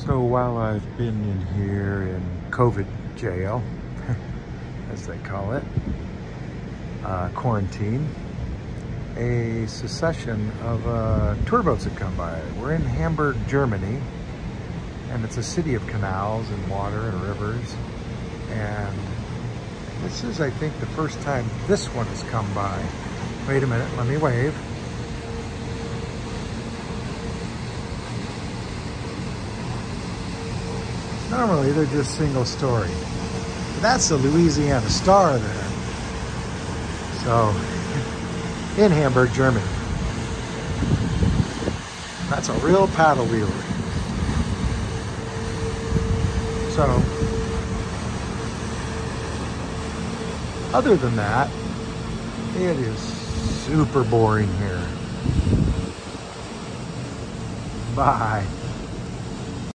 So while I've been in here in COVID jail, as they call it, quarantine, a succession of tour boats have come by. We're in Hamburg, Germany, and it's a city of canals and water and rivers. And this is, I think, the first time this one has come by. Wait a minute, let me wave. Normally, they're just single story. But that's the Louisiana Star there. So, in Hamburg, Germany. That's a real paddle wheeler. So, other than that, it is super boring here. Bye.